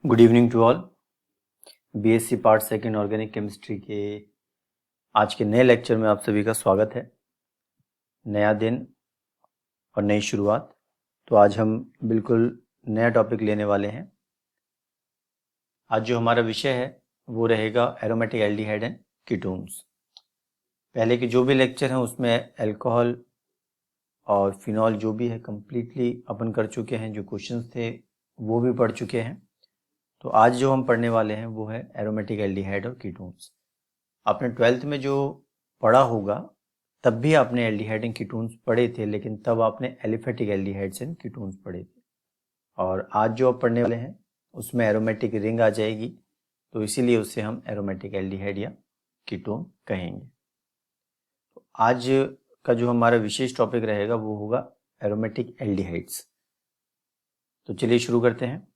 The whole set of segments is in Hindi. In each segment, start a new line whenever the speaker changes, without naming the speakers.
Good evening to all. BSc part second organic chemistry के आज के नए लेक्चर में आप सभी का स्वागत है। नया दिन और नई शुरुआत। तो आज हम बिल्कुल नया टॉपिक लेने वाले हैं। आज जो हमारा विषय है वो रहेगा एरोमेटिक एल्डिहाइड एंड कीटोन्स। पहले के जो भी लेक्चर हैं उसमें अल्कोहल और फिनॉल जो भी है कंप्लीटली अपन कर चुके हैं, जो क्वेश्चंस थे वो भी पढ़ चुके हैं। तो आज जो हम पढ़ने वाले हैं वो है एरोमेटिक एल्डिहाइड और कीटोन्स। आपने 12th में जो पढ़ा होगा तब भी आपने एल्डिहाइड एंड कीटोन्स पढ़े थे, लेकिन तब आपने एलिफेटिक एल्डिहाइड्स एंड कीटोन्स पढ़े थे। और आज जो आप पढ़ने वाले हैं उसमें एरोमेटिक रिंग आ जाएगी, तो इसीलिए उसे हम एरोमेटिक एल्डिहाइड या कीटोन कहेंगे। तो आज का जो हमारा विशेष टॉपिक रहेगा वो होगा एरोमेटिक एल्डिहाइड्स। तो चलिए शुरू करते हैं।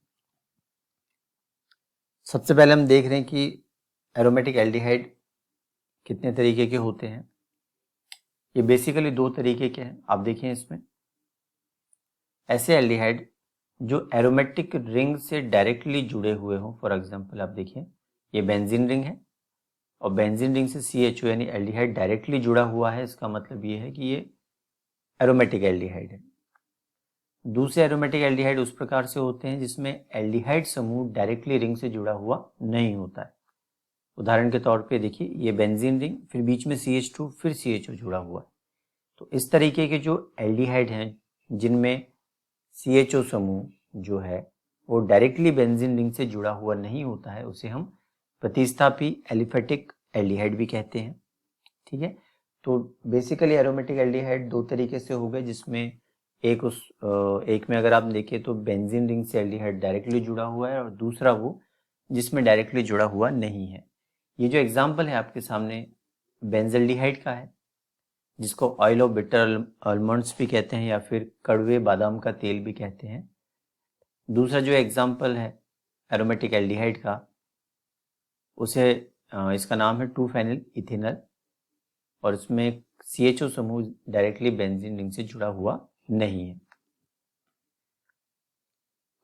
सबसे पहले हम देख रहे हैं कि एरोमेटिक एल्डिहाइड कितने तरीके के होते हैं। ये बेसिकली दो तरीके के हैं। आप देखिए इसमें ऐसे एल्डिहाइड जो एरोमेटिक रिंग से डायरेक्टली जुड़े हुए हों। फॉर एग्जांपल आप देखिए ये बेंजीन रिंग है और बेंजीन रिंग से CHO यानी एल्डिहाइड डायरेक्टली जुड़ा हुआ है। इसका मतलब ये है कि ये एरोमेटिक एल्डिहाइड है। दूसरे एरोमेटिक एल्डिहाइड उस प्रकार से होते हैं जिसमें एल्डिहाइड समूह डायरेक्टली रिंग से जुड़ा हुआ नहीं होता है। उदाहरण के तौर पे देखिए ये बेंजीन रिंग, फिर बीच में CH2 फिर CHO जुड़ा हुआ है। तो इस तरीके के जो एल्डिहाइड हैं जिनमें CHO समूह जो है वो डायरेक्टली बेंजीन रिंग से जुड़ा हुआ नहीं होता है, उसे हम प्रतिस्थापी एलिफेटिक एल्डिहाइड भी कहते हैं। ठीक है, तो बेसिकली एरोमेटिक एल्डिहाइड दो तरीके से हो गए, जिसमें एक में अगर आप देखें तो बेंजीन रिंग से एल्डिहाइड डायरेक्टली जुड़ा हुआ है और दूसरा वो जिसमें डायरेक्टली जुड़ा हुआ नहीं है। ये जो एग्जाम्पल है आपके सामने बेंजल्डिहाइड का है, जिसको ऑयल ऑफ बिटर आलमंड्स भी कहते हैं या फिर कड़वे बादाम का तेल भी कहते हैं। दूसरा जो एग्जाम्पल है एरोमेटिक एल्डिहाइड का, उसे इसका नाम है 2-फेनिल इथेनॉल और इसमें CHO समूह डायरेक्टली बेंजीन रिंग से जुड़ा हुआ नहीं है।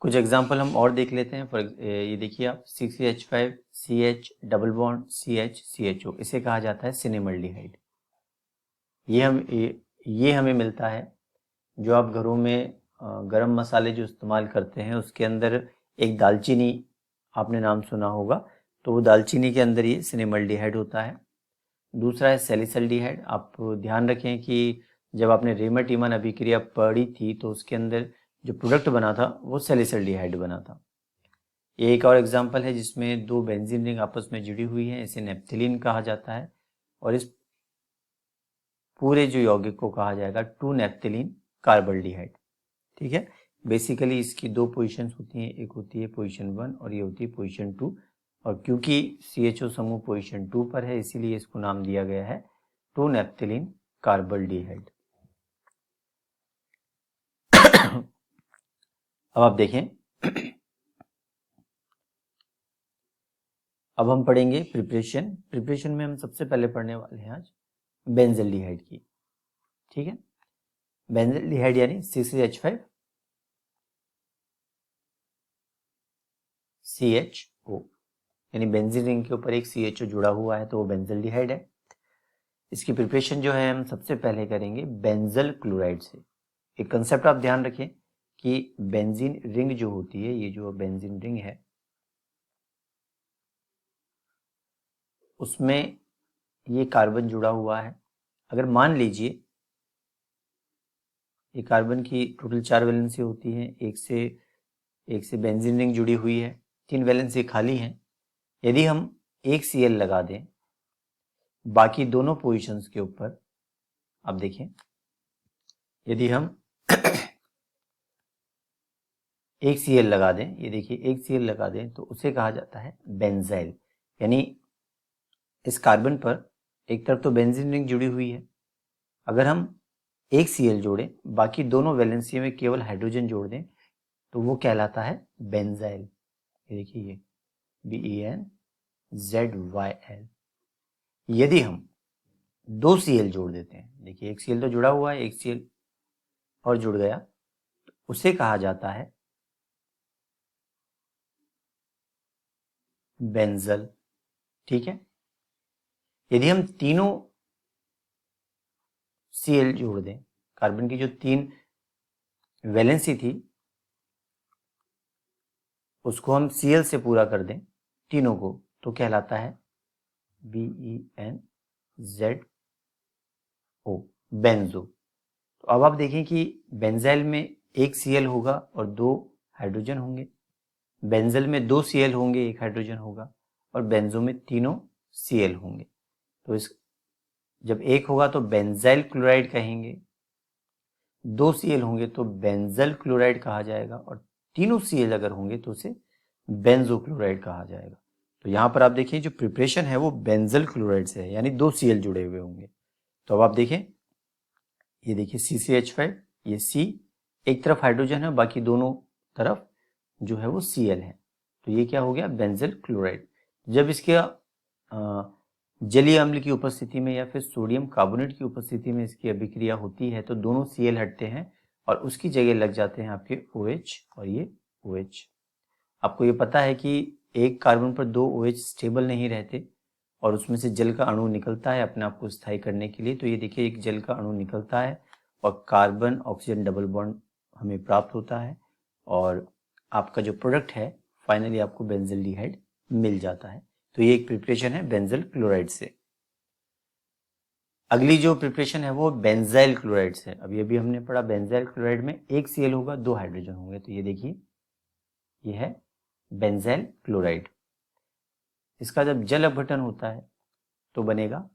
कुछ एग्जाम्पल हम और देख लेते हैं। फॉर ये देखिए आप 6CH5 CH double bond CH CHO, इसे कहा जाता है सिनेमल्डिहाइड। ये हमें मिलता है जो आप घरों में गरम मसाले जो इस्तेमाल करते हैं उसके अंदर एक दालचीनी आपने नाम सुना होगा, तो वो दालचीनी के अंदर ये सिनेमल्डिहाइड होता है। दूसरा है सैलिसल्डिहाइड। आप ध्यान रखें कि जब आपने रेमर-टीमन अभिक्रिया पढ़ी थी तो उसके अंदर जो प्रोडक्ट बना था वो सैलिसल्डिहाइड बना था। ये एक और एग्जाम्पल है जिसमें दो बेंजीन रिंग आपस में जुड़ी हुई है, इसे नेप्थलीन कहा जाता है और इस पूरे जो यौगिक को कहा जाएगा 2-नेप्थलीन कार्बल्डिहाइड। ठीक है, बेसिकली इसकी दो पोजीशंस होती हैं, एक होती है पोजीशन 1 और ये होती है पोजीशन 2, और क्योंकि CHO समूह पोजीशन 2 पर है इसीलिए इसको नाम दिया गया है 2-नेप्थलीन कार्बल्डिहाइड। अब आप देखें, अब हम पढ़ेंगे प्रिपरेशन में हम सबसे पहले पढ़ने वाले हैं आज बेंजल्डिहाइड की। ठीक है, बेंजल्डिहाइड यानी 6CH5 CHO, यानी बेंजीन रिंग के ऊपर एक CHO जुड़ा हुआ है तो वो बेंजल्डिहाइड है। इसकी प्रिपरेशन जो है हम सबसे पहले करेंगे बेंजल क्लोराइड से। एक कंसेप्ट आप ध्यान रखें कि बेंजीन रिंग जो होती है, ये जो बेंजीन रिंग है उसमें ये कार्बन जुड़ा हुआ है। अगर मान लीजिए ये कार्बन की टोटल 4 वैलेंसी होती है, एक से बेंजीन रिंग जुड़ी हुई है, 3 वैलेंसी खाली हैं। यदि हम एक Cl लगा दें बाकी दोनों पोजीशंस के ऊपर, आप देखें यदि हम एक Cl लगा दें, ये देखिए एक Cl लगा दें तो उसे कहा जाता है बेंजाइल। यानी इस कार्बन पर एक तरफ तो बेंजीन रिंग जुड़ी हुई है, अगर हम एक Cl जोड़ें बाकी दोनों वैलेंसी में केवल हाइड्रोजन जोड़ दें तो वो कहलाता है बेंजाइल। ये देखिए ये BENZYL। यदि हम दो Cl जोड़ देते हैं, देखिए एक Cl तो जुड़ा हुआ है, एक Cl और जुड़ गया, तो उसे कहा जाता है बेंजल। ठीक है, यदि हम तीनों Cl जोड़ दें, कार्बन की जो 3 वैलेंसी थी उसको हम Cl से पूरा कर दें तीनों को, तो कहलाता है BenZO, बेंजो। तो अब आप देखें कि बेंजाइल में एक Cl होगा और 2 हाइड्रोजन होंगे, बेंजल में 2 Cl होंगे, 1 हाइड्रोजन होगा, और बेंजो में तीनों Cl होंगे। तो इस जब एक होगा तो बेंजाइल क्लोराइड कहेंगे, 2 Cl होंगे तो बेंजल क्लोराइड कहा जाएगा, और तीनों Cl अगर होंगे तो उसे बेंजो क्लोराइड कहा जाएगा। तो यहाँ पर आप देखिए जो प्रिपरेशन है वो बेंजल क्लोराइड से है, यानी 2 Cl जुड़े हुए होंगे। तो अब आप देखें, ये देखिए CCH5, ये C, एक तरफ हाइड्रोजन है, बाकी दोनों तरफ जो है वो Cl है। तो ये क्या हो गया, बेंजल क्लोराइड। जब इसके जलीय अम्ल की उपस्थिति में या फिर सोडियम कार्बोनेट की उपस्थिति में इसकी अभिक्रिया होती है तो दोनों Cl हटते हैं और उसकी जगह लग जाते हैं आपके OH और ये OH। आपको ये पता है कि एक कार्बन पर 2 OH स्टेबल नहीं रहते और उसमें से जल का अणु निकलता है अपने आप को स्थायी करने के लिए। तो ये देखिए एक जल का अणु निकलता है और कार्बन ऑक्सीजन डबल बॉन्ड हमें प्राप्त होता है और आपका जो प्रोडक्ट है फाइनली आपको बेंजल्डिहाइड मिल जाता है। तो ये एक प्रिपरेशन है बेंजल क्लोराइड से। अगली जो प्रिपरेशन है वो बेंजाइल क्लोराइड से। अभी अभी हमने पढ़ा बेंजाइल क्लोराइड में एक Cl होगा, 2 हाइड्रोजन होंगे। तो ये देखिए ये है बेंजाइल क्लोराइड। इसका जब जल अपघटन होता है तो बनेगा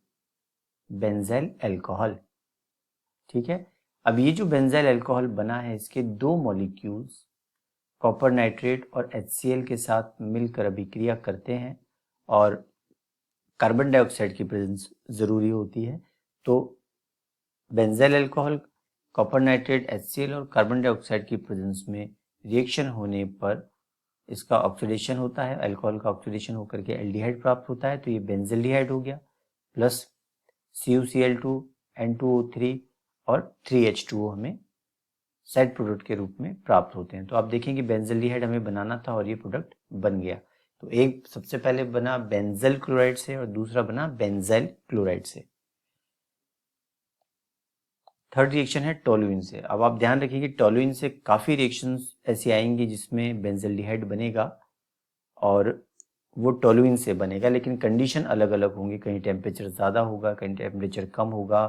बेंजाइल अल्कोहल। ठीक है, अब ये जो बेंजाइल अल्कोहल बना है इसके 2 मॉलिक्यूल्स कॉपर नाइट्रेट और HCl के साथ मिलकर अभिक्रिया करते हैं और कार्बन डाइऑक्साइड की प्रेजेंस जरूरी होती है। तो benzyl alcohol, copper nitrate, HCl और कार्बन डाइऑक्साइड की प्रेजेंस में रिएक्शन होने पर इसका ऑक्सीडेशन होता है, अल्कोहल का ऑक्सीडेशन होकर के एल्डिहाइड प्राप्त होता है। तो ये बेंजल्डिहाइड हो गया, प्लस CuCl2, N2O3 और 3H2O हमें साइड प्रोडक्ट के रूप में प्राप्त होते हैं। तो आप देखें कि बेंजल्डिहाइड हमें बनाना था और ये प्रोडक्ट बन गया। तो एक सबसे पहले बना बेंजल क्लोराइड से और दूसरा बना बेंजाइल क्लोराइड से। थर्ड रिएक्शन है टोलुइन से। अब आप ध्यान रखिए कि टोलुइन से काफ़ी रिएक्शंस ऐसी आएंगी जिसमें बेंजल्डिहाइड बनेगा और वो टोलुइन से बनेगा, लेकिन कंडीशन अलग अलग होंगी। कहीं टेम्परेचर ज़्यादा होगा, कहीं टेम्परेचर कम होगा,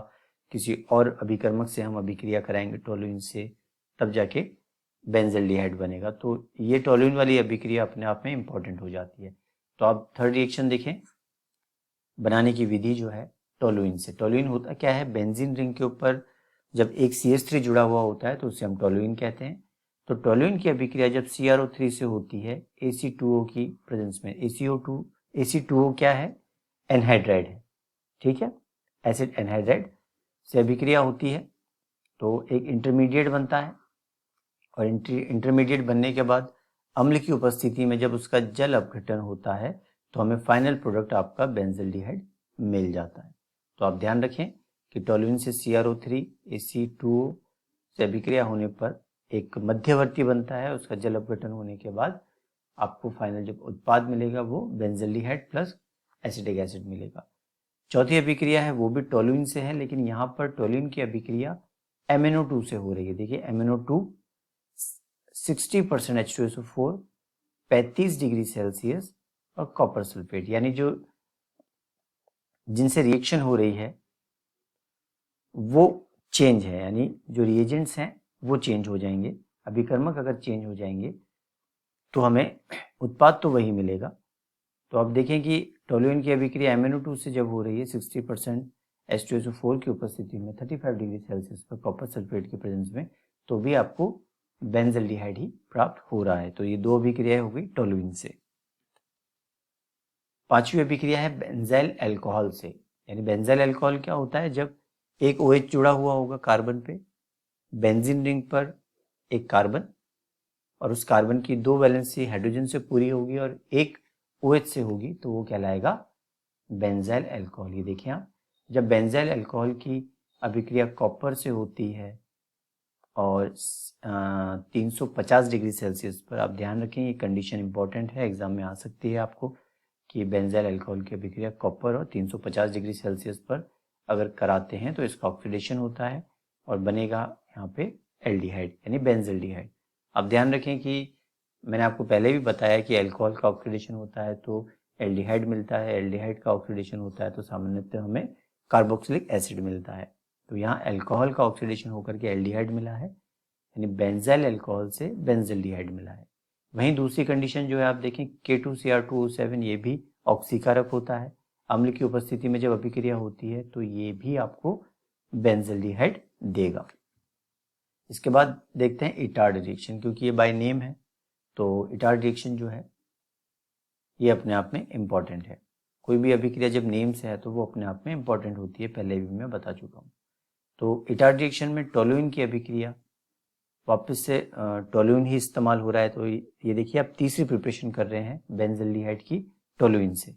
किसी और अभिकर्मक से हम अभिक्रिया कराएंगे टोलुइन से, तब जाके बेंजल्डिहाइड बनेगा। तो ये टोलुइन वाली अभिक्रिया अपने आप में इंपॉर्टेंट हो जाती है। तो आप थर्ड रिएक्शन देखें, बनाने की विधि जो है टोलुइन से। टोलुइन होता क्या है, बेंजीन रिंग के ऊपर जब एक CH3 जुड़ा हुआ होता है तो उसे हम टोलुइन कहते हैं। तो टोलुइन की अभिक्रिया जब CrO3 से होती है Ac2O की प्रेजेंस में, Ac2O क्या है, एनहाइड्राइड है। ठीक है, एसिड एनहाइड्राइड से अभिक्रिया होती है तो एक इंटरमीडिएट बनता है और इंटरमीडिएट बनने के बाद अम्ल की उपस्थिति में जब उसका जल अपघटन होता है तो हमें फाइनल प्रोडक्ट आपका बेंजल्डिहाइड मिल जाता है। तो आप ध्यान रखें कि टोलुइन से CrO3 Ac2O से अभिक्रिया होने पर एक मध्यवर्ती बनता है, उसका जल अपघटन होने के बाद आपको फाइनल जब उत्पाद मिलेगा वो बेंजल्डिहाइड प्लस एसिटिक एसिड मिलेगा। चौथी अभिक्रिया है वो भी टोलुइन से है, लेकिन यहाँ पर टोलुइन की अभिक्रिया MnO2 से हो रही है। देखिए MnO2 60% H2SO4, 35 डिग्री सेल्सियस और कॉपर सल्फेट, यानी जो जिनसे रिएक्शन हो रही है वो चेंज है, यानी जो रिएजेंट्स हैं वो चेंज हो जाएंगे। अभिकर्मक अगर चेंज हो जाएंगे तो हमें उत्पाद तो वही मिलेगा। तो आप देखें कि टोलुइन की अभिक्रिया MnO2 से जब हो रही है 60% H2SO4 की उपस्थिति में 35 डिग्री सेल्सियस पर कॉपर सल्फेट की प्रेजेंस में, तो भी आपको बेंजल्डिहाइड ही प्राप्त हो रहा है। तो ये 2 अभिक्रिया हो गई टोलुइन से। पांचवी अभिक्रिया है बेंजाइल अल्कोहल से। यानी बेंजाइल अल्कोहल क्या होता है, जब एक OH जुड़ा हुआ होगा कार्बन पे, बेंजीन रिंग पर एक कार्बन और उस कार्बन की 2 वैलेंसी हाइड्रोजन से पूरी होगी और एक OH से होगी, तो वो कहलाएगा बेंजाइल अल्कोहल। ये देखिए आप, जब बेंजाइल अल्कोहल की अभिक्रिया कॉपर से होती है और 350 डिग्री सेल्सियस पर, आप ध्यान रखें ये कंडीशन इंपॉर्टेंट है, एग्जाम में आ सकती है आपको, कि बेंजाइल अल्कोहल की अभिक्रिया कॉपर और 350 डिग्री सेल्सियस पर अगर कराते हैं तो इसका ऑक्सीडेशन होता है और बनेगा यहाँ पे एल्डिहाइड यानी बेंजल्डिहाइड। अब ध्यान रखें कि मैंने आपको पहले भी बताया कि अल्कोहल का ऑक्सीडेशन होता है तो एल्डिहाइड मिलता है, एल्डिहाइड का ऑक्सीडेशन होता है तो सामान्यतः हमें कार्बोक्सिलिक एसिड मिलता है। तो यहाँ अल्कोहल का ऑक्सीडेशन होकर के एल्डिहाइड मिला है यानी बेंजाइल अल्कोहल से बेंजल्डिहाइड मिला है। वहीं दूसरी कंडीशन जो है आप देखें K2Cr2O7 ये भी ऑक्सीकारक होता है। अम्ल की उपस्थिति में जब अभिक्रिया होती है तो ये भी आपको बेंजल्डिहाइड देगा। इसके बाद देखते हैं इटार्ड रिएक्शन, क्योंकि ये बाय नेम है तो इटार्ड रिएक्शन जो है ये अपने आप में इम्पॉर्टेंट है। कोई भी अभिक्रिया जब नेम से है तो वो अपने आप में इम्पॉर्टेंट होती है, पहले भी मैं बता चुका हूँ। तो इटार्ड रिएक्शन में टोलुइन की अभिक्रिया, वापस से टोलुइन ही इस्तेमाल हो रहा है। तो ये देखिए आप तीसरी प्रिपरेशन कर रहे हैं बेंजल्डिहाइड की टोलुइन से।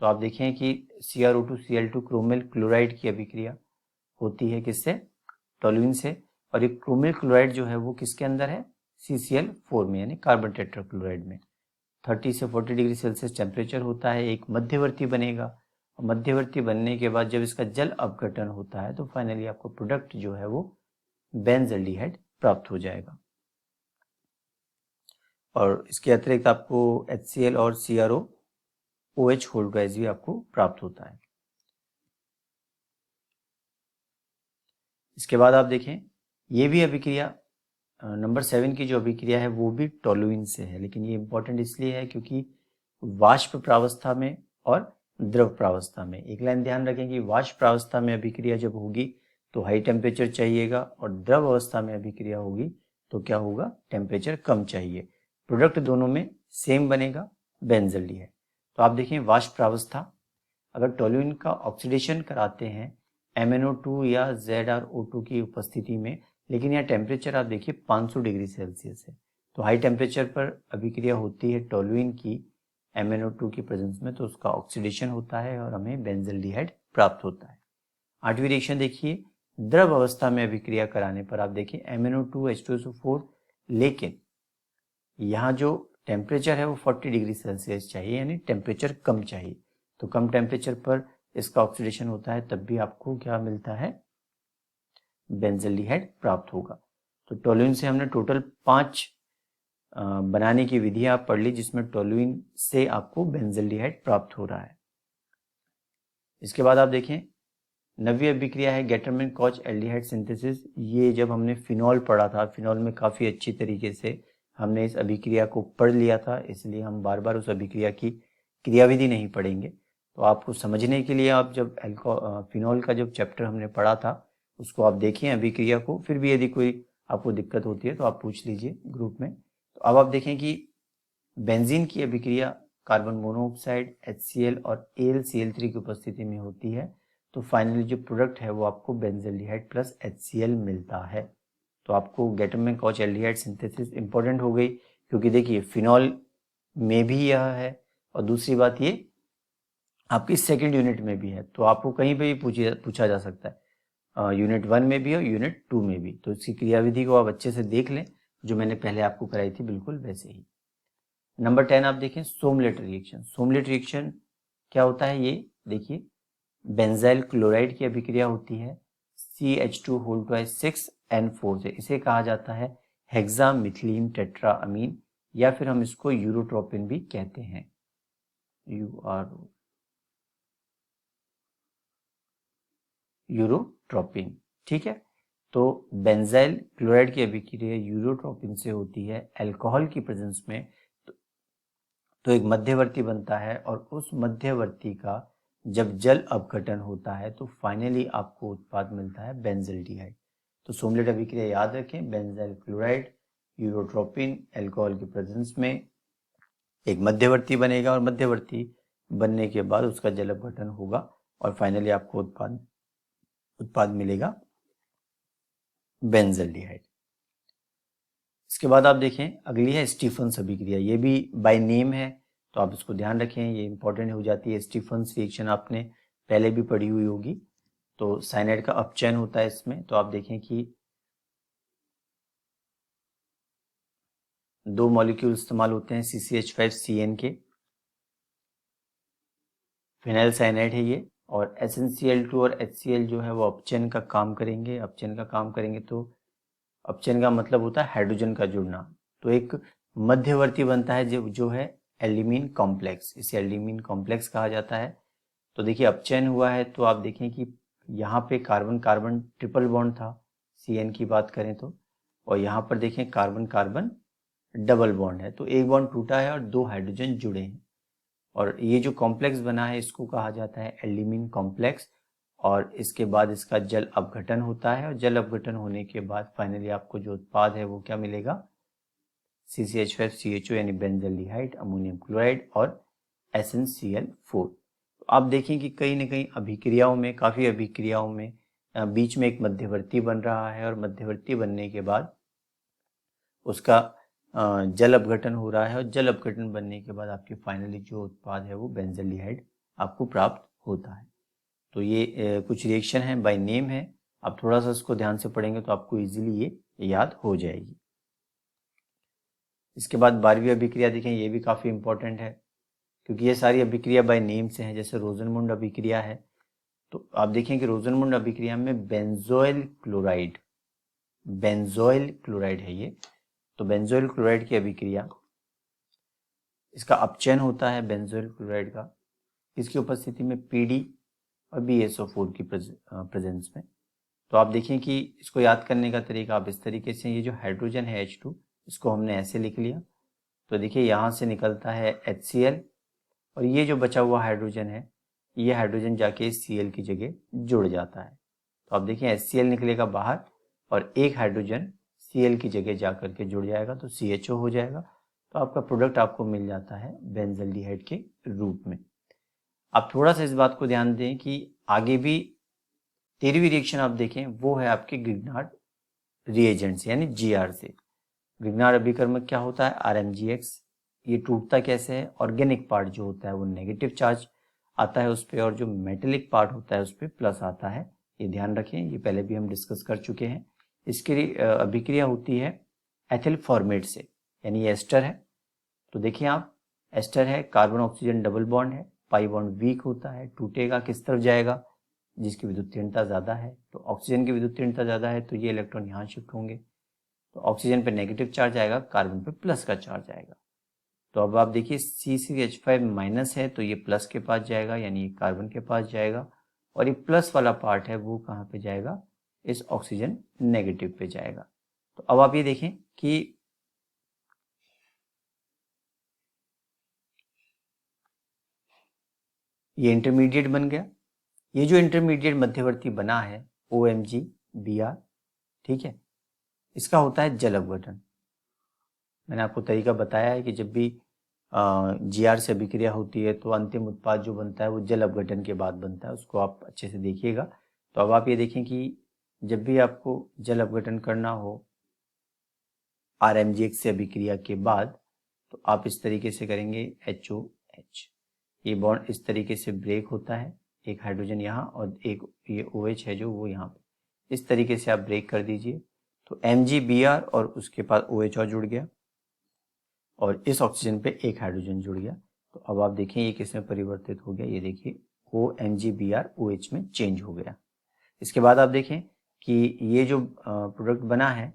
तो आप देखें कि CrO2Cl2 क्रोमिल क्लोराइड की अभिक्रिया होती है किससे, टोलुइन से। और ये क्रोमिल क्लोराइड जो है वो किसके अंदर है, CCl4 में यानी कार्बन टेट्राक्लोराइड में। 30 से 40 डिग्री सेल्सियस टेम्परेचर होता है, एक मध्यवर्ती बनेगा और मध्यवर्ती बनने के बाद जब इसका जल अपघटन होता है तो फाइनली आपको प्रोडक्ट जो है वो बेंजल्डिहाइड प्राप्त हो जाएगा। और इसके अतिरिक्त आपको HCl और CrOOH होल्ड गैस भी आपको प्राप्त होता है। इसके बाद आप देखें ये भी अभिक्रिया नंबर 7 की जो अभिक्रिया है वो भी टोलुइन से है, लेकिन ये इंपॉर्टेंट इसलिए है क्योंकि वाष्प प्रावस्था में और द्रव प्रावस्था में, एक लाइन ध्यान रखें कि वाष्प प्रावस्था में अभिक्रिया जब होगी तो हाई टेम्परेचर चाहिएगा और द्रव अवस्था में अभिक्रिया होगी तो क्या होगा, टेम्परेचर कम चाहिए। प्रोडक्ट दोनों में सेम बनेगा, बेंजल्डिहाइड। तो आप देखें वाष्प प्रावस्था, अगर टोलुइन का ऑक्सीडेशन कराते हैं MnO2 या ZrO2 की उपस्थिति में, लेकिन यहाँ टेम्परेचर आप देखिए 500 डिग्री सेल्सियस है, तो हाई टेम्परेचर पर अभिक्रिया होती है टोलुइन की MnO2 की प्रेजेंस में, तो उसका ऑक्सीडेशन होता है और हमें बेंजल्डिहाइड प्राप्त होता है। 8वीं रिएक्शन देखिए, द्रव अवस्था में अभिक्रिया कराने पर आप देखिए MnO2 H2SO4, लेकिन यहाँ जो टेम्परेचर है वो 40 डिग्री सेल्सियस चाहिए यानी टेम्परेचर कम चाहिए। तो कम टेम्परेचर पर इसका ऑक्सीडेशन होता है, तब भी आपको क्या मिलता है, बेंजल्डिहाइड प्राप्त होगा। तो टोलुइन से हमने टोटल 5 बनाने की विधियां आप पढ़ ली जिसमें टोलुइन से आपको बेंजल्डिहाइड प्राप्त हो रहा है। इसके बाद आप देखें 9वीं अभिक्रिया है गेटरमैन कॉच एल्डिहाइड सिंथेसिस। ये जब हमने फिनॉल पढ़ा था, फिनॉल में काफ़ी अच्छी तरीके से हमने इस अभिक्रिया को पढ़ लिया था, इसलिए हम बार बार उस अभिक्रिया की क्रियाविधि नहीं पढ़ेंगे। तो आपको समझने के लिए आप जब फिनॉल का जब चैप्टर हमने पढ़ा था उसको आप देखें अभिक्रिया को, फिर भी यदि कोई आपको दिक्कत होती है तो आप पूछ लीजिए ग्रुप में। तो अब आप देखें कि बेंजीन की अभिक्रिया कार्बन मोनोऑक्साइड HCl और AlCl3 की उपस्थिति में होती है, तो फाइनली जो प्रोडक्ट है वो आपको बेंजल्डिहाइड प्लस HCl मिलता है। तो आपको गेटरमैन कॉच एल्डिहाइड सिंथेसिस इंपॉर्टेंट हो गई, क्योंकि देखिए फिनॉल में भी यह है और दूसरी बात ये आपकी सेकंड यूनिट में भी है, तो आपको कहीं पे भी पूछा जा सकता है, यूनिट 1 में भी और यूनिट 2 में भी। तो इसकी क्रियाविधि को आप अच्छे से देख लें, जो मैंने पहले आपको कराई थी बिल्कुल वैसे ही। नंबर 10 आप देखें सोमलेट रिएक्शन। सोमलेट रिएक्शन क्या होता है, ये देखिए बेंजाइल क्लोराइड की अभिक्रिया होती है CH2 6N4 से, इसे कहा जाता है हेक्सामिथिलीन टेट्राअमीन या फिर हम इसको यूरोट्रोपिन भी कहते हैं, यूरोट्रोपिन। ठीक है, तो बेंजाइल क्लोराइड की अभिक्रिया यूरोट्रोपिन से होती है अल्कोहल की प्रेजेंस में, तो एक मध्यवर्ती बनता है और उस मध्यवर्ती का जब जल अपघटन होता है तो फाइनली आपको उत्पाद मिलता है बेंजल्डिहाइड। तो सोमलेट अभिक्रिया याद रखें, बेंजाइल क्लोराइड यूरोट्रोपिन अल्कोहल की प्रेजेंस में एक मध्यवर्ती बनेगा और मध्यवर्ती बनने के बाद उसका जल अपघटन होगा और फाइनली आपको उत्पाद मिलेगा बेंजल्डिहाइड। इसके बाद आप देखें अगली है स्टीफन्स अभिक्रिया, ये भी बाय नेम है तो आप इसको ध्यान रखें, ये इंपॉर्टेंट हो जाती है। स्टीफन्स रिएक्शन आपने पहले भी पढ़ी हुई होगी। तो साइनाइड का अपचयन होता है इसमें, तो आप देखें कि 2 मॉलिक्यूल इस्तेमाल होते हैं CCH5CN के, फिनाइल साइनाइड है ये। और SnCl2 और HCl जो है वो अपचयन का काम करेंगे। अपचयन का काम करेंगे तो अपचयन का मतलब होता है हाइड्रोजन का जुड़ना। तो एक मध्यवर्ती बनता है जो है एल्यूमीन कॉम्प्लेक्स। इसे एल्यूमीन कॉम्प्लेक्स कहा जाता है। तो देखिए अपचयन हुआ है तो आप देखें कि यहाँ पे कार्बन कार्बन ट्रिपल बॉन्ड था, CN की बात करें तो, और यहाँ पर देखें कार्बन कार्बन डबल बॉन्ड है। तो एक बॉन्ड टूटा है और 2 हाइड्रोजन जुड़े हैं, और ये जो कॉम्प्लेक्स बना है इसको कहा जाता है एल्यूमीन कॉम्प्लेक्स। और इसके बाद इसका जल अपघटन होता है, और जल अपघटन होने के बाद फाइनली आपको जो उत्पाद है वो क्या मिलेगा, CCH5CHO यानी बेंजल्डिहाइड, अमोनियम क्लोराइड और SnCl4। तो आप देखें कि कहीं ना कहीं अभिक्रियाओं में, काफ़ी अभिक्रियाओं में बीच में एक मध्यवर्ती बन रहा है, और मध्यवर्ती बनने के बाद उसका जल अपघटन हो रहा है, और जल अपघटन बनने के बाद आपके फाइनली जो उत्पाद है वो बेंजल्डिहाइड आपको प्राप्त होता है। तो ये कुछ रिएक्शन है, बाय नेम है। आप थोड़ा सा इसको ध्यान से पढ़ेंगे तो आपको इजीली ये याद हो जाएगी। इसके बाद 12वीं अभिक्रिया देखें, ये भी काफ़ी इंपॉर्टेंट है क्योंकि ये सारी अभिक्रिया बाय नेम से हैं। जैसे रोजनमुंड अभिक्रिया है, तो आप देखें कि रोजनमुंड अभिक्रिया में बेंजोइल क्लोराइड है ये। तो बेंजोइल क्लोराइड की अभिक्रिया, इसका अपचयन होता है बेंजोइल क्लोराइड का, इसकी उपस्थिति में PD और BSO4 की प्रेजेंस में। तो आप देखें कि इसको याद करने का तरीका आप इस तरीके से, ये जो हाइड्रोजन है H2, इसको हमने ऐसे लिख लिया। तो देखिए यहाँ से निकलता है HCl, और ये जो बचा हुआ हाइड्रोजन है, ये हाइड्रोजन जाके Cl की जगह जुड़ जाता है। तो आप देखिए HCl निकलेगा बाहर, और एक हाइड्रोजन Cl की जगह जा करके जुड़ जाएगा तो CHO हो जाएगा। तो आपका प्रोडक्ट आपको मिल जाता है बेंजल्डिहाइड के रूप में। आप थोड़ा सा इस बात को ध्यान दें कि आगे भी 13वीं रिएक्शन आप देखें, वो है आपके ग्रिग्नार्ड रिएजेंट से यानी GR से। ग्रिग्नार्ड अभिकर्मक क्या होता है, RMGX। ये टूटता कैसे है, ऑर्गेनिक पार्ट जो होता है वो नेगेटिव चार्ज आता है उस पर, और जो मेटेलिक पार्ट होता है उस पर प्लस आता है। ये ध्यान रखें, ये पहले भी हम डिस्कस कर चुके हैं। इसकी अभिक्रिया होती है एथिल फॉर्मेट से, यानी ये एस्टर है। तो देखिए आप, एस्टर है, कार्बन ऑक्सीजन डबल बॉन्ड है, पाई बॉन्ड वीक होता है, टूटेगा किस तरफ जाएगा, जिसकी विद्युतीयता ज़्यादा है। तो ऑक्सीजन की विद्युतीयता ज़्यादा है तो ये इलेक्ट्रॉन यहाँ शिफ्ट होंगे, तो ऑक्सीजन पे नेगेटिव चार्ज आएगा, कार्बन पे प्लस का चार्ज आएगा। तो अब आप देखिए CCH5 माइनस है तो ये प्लस के पास जाएगा, यानी ये कार्बन के पास जाएगा, और ये प्लस वाला पार्ट है वो कहाँ पे जाएगा, इस ऑक्सीजन नेगेटिव पे जाएगा। तो अब आप ये देखें कि ये इंटरमीडिएट बन गया। ये जो इंटरमीडिएट मध्यवर्ती बना है OMgBr, ठीक है, इसका होता है जल अपघटन। मैंने आपको तरीका बताया है कि जब भी GR से अभिक्रिया होती है तो अंतिम उत्पाद जो बनता है वो जल अपघटन के बाद बनता है, उसको आप अच्छे से देखिएगा। तो अब आप ये देखें कि जब भी आपको जल अपघटन करना हो RMGX से अभिक्रिया के बाद, तो आप इस तरीके से करेंगे HOH। ये बॉन्ड इस तरीके से ब्रेक होता है, एक हाइड्रोजन यहाँ और एक ये OH है जो वो यहाँ पे, इस तरीके से आप ब्रेक कर दीजिए। तो MgBr और उसके बाद OH और जुड़ गया, और इस ऑक्सीजन पे एक हाइड्रोजन जुड़ गया। तो अब आप देखें ये किस में परिवर्तित हो गया, ये देखिए OMgBr OH में चेंज हो गया। इसके बाद आप देखें कि ये जो प्रोडक्ट बना है,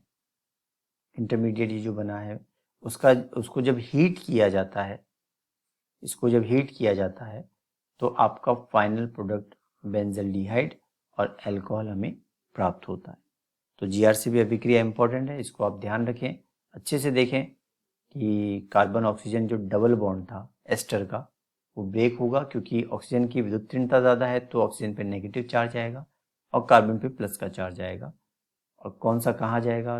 इंटरमीडिएट ये जो बना है, उसको जब हीट किया जाता है, इसको जब हीट किया जाता है तो आपका फाइनल प्रोडक्ट बेंजल्डिहाइड और अल्कोहल हमें प्राप्त होता है। तो GR से भी अभिक्रिया इंपॉर्टेंट है, इसको आप ध्यान रखें, अच्छे से देखें कि कार्बन ऑक्सीजन जो डबल बॉन्ड था एस्टर का वो ब्रेक होगा, क्योंकि ऑक्सीजन की विद्युतीयता ज़्यादा है तो ऑक्सीजन पे नेगेटिव चार्ज आएगा और कार्बन पे प्लस का चार्ज आएगा। और कौन सा कहाँ जाएगा,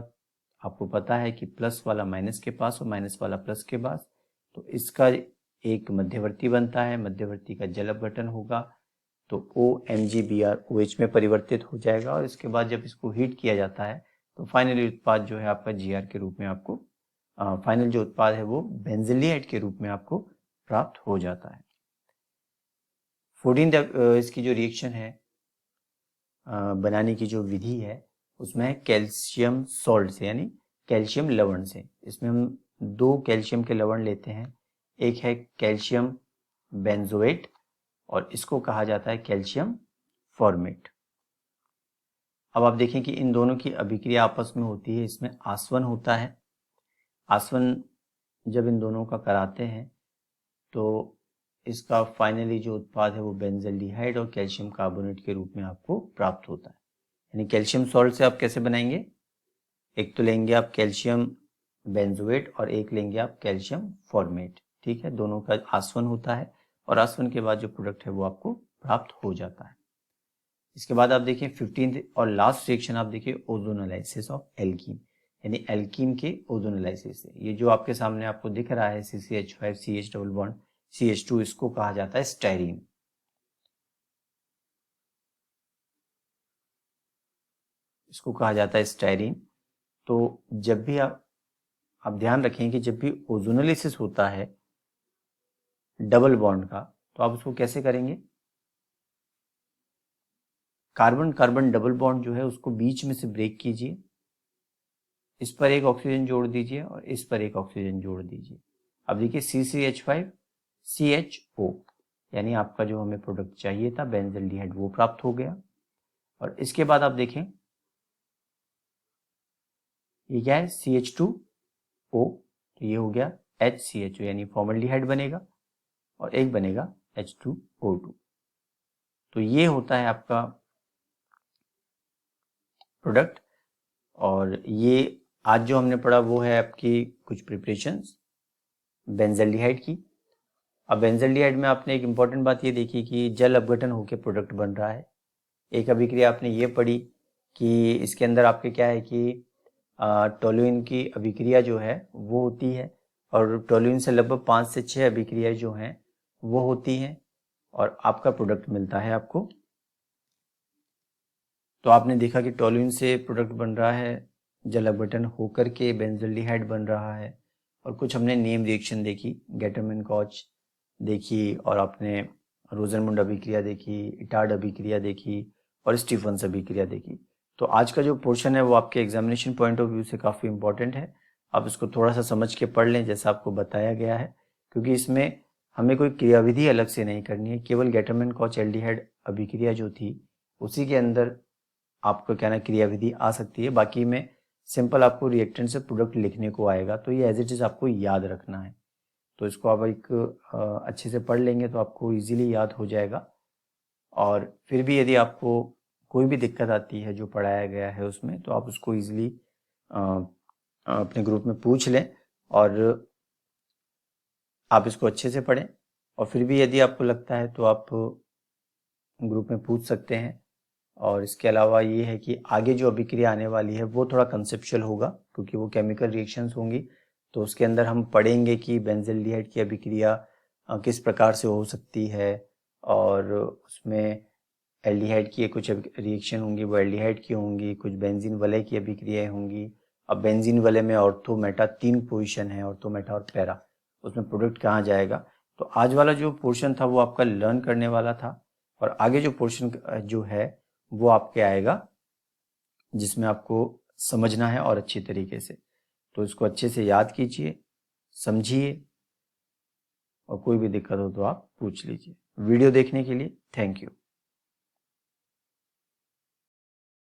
आपको पता है कि प्लस वाला माइनस के पास और माइनस वाला प्लस के पास। तो इसका एक मध्यवर्ती बनता है, मध्यवर्ती का जल अपघटन होगा तो OMgBr OH में परिवर्तित हो जाएगा, और इसके बाद जब इसको हीट किया जाता है तो फाइनली उत्पाद जो है आपका GR के रूप में आपको फाइनल जो उत्पाद है वो बेंजल्डिहाइड के रूप में आपको प्राप्त हो जाता है। 14th इसकी जो रिएक्शन है बनाने की जो विधि है उसमें कैल्शियम सॉल्ट से यानी कैल्शियम लवण से। इसमें हम 2 कैल्शियम के लवण लेते हैं, एक है कैल्शियम बेंजोएट और इसको कहा जाता है कैल्शियम फॉर्मेट। अब आप देखें कि इन दोनों की अभिक्रिया आपस में होती है, इसमें आसवन होता है। आसवन जब इन दोनों का कराते हैं तो इसका फाइनली जो उत्पाद है वो बेंजल्डिहाइड और कैल्शियम कार्बोनेट के रूप में आपको प्राप्त होता है। यानी कैल्शियम सॉल्ट से आप कैसे बनाएंगे, एक तो लेंगे आप कैल्शियम बेंजोएट और एक लेंगे आप कैल्शियम फॉर्मेट, ठीक है। दोनों का आसवन होता है और आसवन के बाद जो प्रोडक्ट है वो आपको प्राप्त हो जाता है। इसके बाद आप देखिए 15th और लास्ट रिएक्शन आप देखिए ओजोनोलाइसिस ऑफ एल्कीन, यानी एल्कीन के ओजोनोलाइसिस से। ये जो आपके सामने आपको दिख रहा है CCH5 CH double bond CH2, इसको कहा जाता है स्टाइरीन। इसको कहा जाता है स्टाइरीन। तो जब भी आप ध्यान रखें कि जब भी ओजोनोलाइसिस होता है डबल बॉन्ड का, तो आप उसको कैसे करेंगे, कार्बन कार्बन डबल बॉन्ड जो है उसको बीच में से ब्रेक कीजिए, इस पर एक ऑक्सीजन जोड़ दीजिए और इस पर एक ऑक्सीजन जोड़ दीजिए। अब देखिए CCH5 CHO, यानी आपका जो हमें प्रोडक्ट चाहिए था बेंजल्डिहाइड वो प्राप्त हो गया। और इसके बाद आप देखें ये क्या है CH2O, तो ये हो गया HCHO, यानी फॉर्मल्डिहाइड बनेगा और एक बनेगा H2O2। तो ये होता है आपका प्रोडक्ट। और ये आज जो हमने पढ़ा वो है आपकी कुछ प्रिपरेशंस बेंजल्डिहाइड की। अब बेंजल्डिहाइड में आपने एक इम्पॉर्टेंट बात ये देखी कि जल अपघटन होकर प्रोडक्ट बन रहा है। एक अभिक्रिया आपने ये पढ़ी कि इसके अंदर आपके क्या है कि टोलुइन की अभिक्रिया जो है वो होती है और टोलुइन से लगभग 5 से 6 अभिक्रियाएं जो हैं वो होती हैं और आपका प्रोडक्ट मिलता है आपको। तो आपने देखा कि टोलुइन से प्रोडक्ट बन रहा है, जल अपघटन होकर के बेंजल्डिहाइड बन रहा है। और कुछ हमने नेम रिएक्शन देखी, गेटरमैन-कॉच देखी और आपने रोजनमुंड अभिक्रिया देखी, इटार्ड अभिक्रिया देखी और स्टीफंस अभिक्रिया देखी। तो आज का जो पोर्शन है वो आपके एग्जामिनेशन पॉइंट ऑफ व्यू से काफ़ी इंपॉर्टेंट है। आप इसको थोड़ा सा समझ के पढ़ लें जैसा आपको बताया गया है, क्योंकि इसमें हमें कोई क्रियाविधि अलग से नहीं करनी है। केवल गेटरमैन-कॉच एल्डिहाइड अभिक्रिया जो थी उसी के अंदर आपको क्या ना क्रियाविधि आ सकती है, बाकी में सिंपल आपको रिएक्टेंट से प्रोडक्ट लिखने को आएगा। तो ये एज इट इज आपको याद रखना है। तो इसको आप एक अच्छे से पढ़ लेंगे तो आपको इजीली याद हो जाएगा। और फिर भी यदि आपको कोई भी दिक्कत आती है जो पढ़ाया गया है उसमें, तो आप उसको इजीली अपने ग्रुप में पूछ लें और आप इसको अच्छे से पढ़ें। और फिर भी यदि आपको लगता है तो आप ग्रुप में पूछ सकते हैं। और इसके अलावा ये है कि आगे जो अभिक्रिया आने वाली है वो थोड़ा कंसेप्चुअल होगा, क्योंकि वो केमिकल रिएक्शंस होंगी। तो उसके अंदर हम पढ़ेंगे कि बेंजल्डिहाइड की अभिक्रिया किस प्रकार से हो सकती है और उसमें एल्डिहाइड की कुछ रिएक्शन होंगी वो एल्डिहाइड की होंगी, कुछ बेंजीन वलय की अभिक्रियाएं होंगी। अब बेंजीन वलय में ऑर्थो मेटा 3 पोजीशन है, ऑर्थो मेटा और पैरा, उसमें प्रोडक्ट कहाँ जाएगा। तो आज वाला जो पोर्शन था वो आपका लर्न करने वाला था और आगे जो पोर्शन जो है वो आपके आएगा जिसमें आपको समझना है और अच्छी तरीके से। तो इसको अच्छे से याद कीजिए, समझिए और कोई भी दिक्कत हो तो आप पूछ लीजिए। वीडियो देखने के लिए थैंक यू।